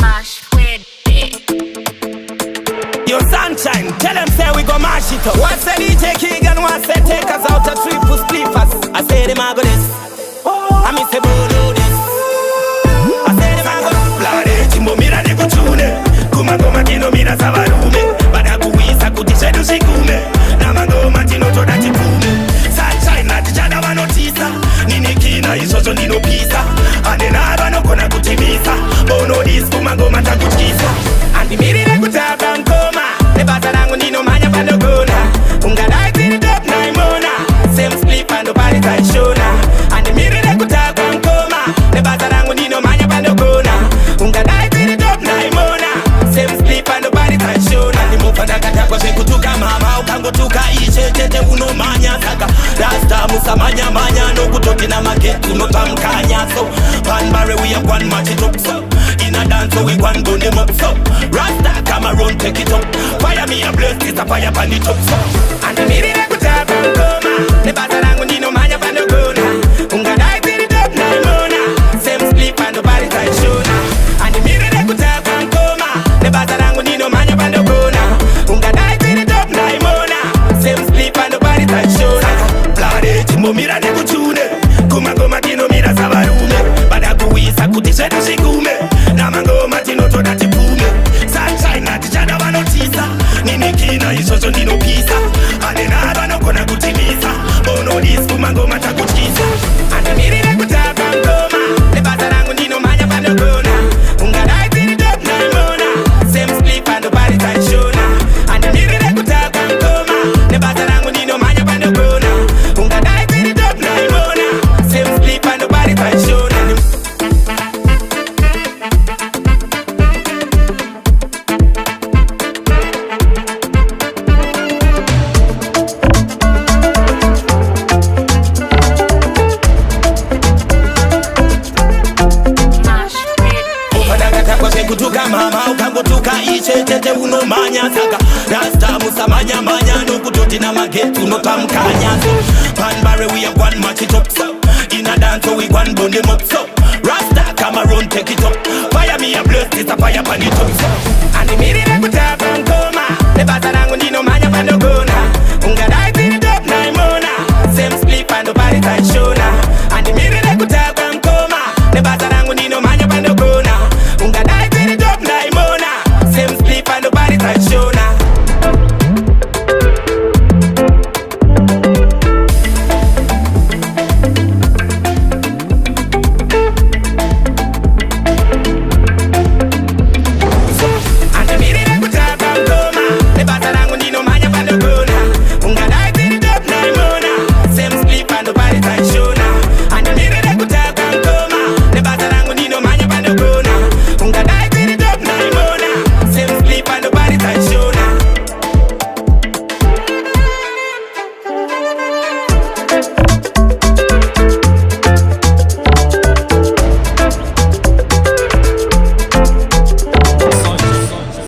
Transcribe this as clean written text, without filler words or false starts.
Mash with it. Yo, Sunshine, tell them say we go mash it up. What say DJ Keegan, what say take us out a triple spliffers. I say them I go this, I miss the bolo this. I say them I go Blade, Timbo mira de kuchune Kuma goma kino mira savarume Bada kuwisa kutisha dushikume Nama goma tino toda tipume Sunshine na tijada wanotisa Nini kina isoso nino pisa Ane naba no kona kutimisa Bono dis kuma goma takutisa Andi miri na kutaba nkoma Nebata nangu nino manya pando gona Unga light in the top na imona Same split pando pari taishona Andi miri na kutaba nkoma Nebata nangu nino manya pando gona Unga light in the top na imona Same split pando pari taishona Ni mufanda kata kwa kutuka mama Ukangotuka ishe tete uno manya saka Rasta musa manya manya No kutoki na maketu no tamkanya So Panbare we have one match it up so In a dance so we one gun him up so Rasta come around take it up Fire me a blast it a fire pan it up so And the miri na kutaba nkoma Nebata nangu nino manya pando gona Unga light in the top na imona Same split pando pari taishona And the miri na kutaba nkoma Nebata nangu nino manya pando gona Unga light in the top na imona Same split pando pari taishona Blade Timbo mira de kuchune Kuma goma tino mira savarume Bada kuwisa kutisha dushikume Nama ngoma tino toda tipume Sunshine na tijada wanotisa Nini kina isoso nino pisa Ane naba no kona kutimisa Bono dis kuma ngoma takutisa Ane miri na kutaba ngoma Nebata nangu nino manya pando gona Unga light in the top na imona Same split pando pari taishona Ane miri na kutaba ngoma Nebata nangu nino manya pando gona Unga light in the top na imona Same split pando pari taishona kutuka mama ukangotuka ishe tete uno manya saka Rasta musa manya manya no kutoti na magetu no tamkanya so Panbare we have one match it up so In a dance so we one bun them up so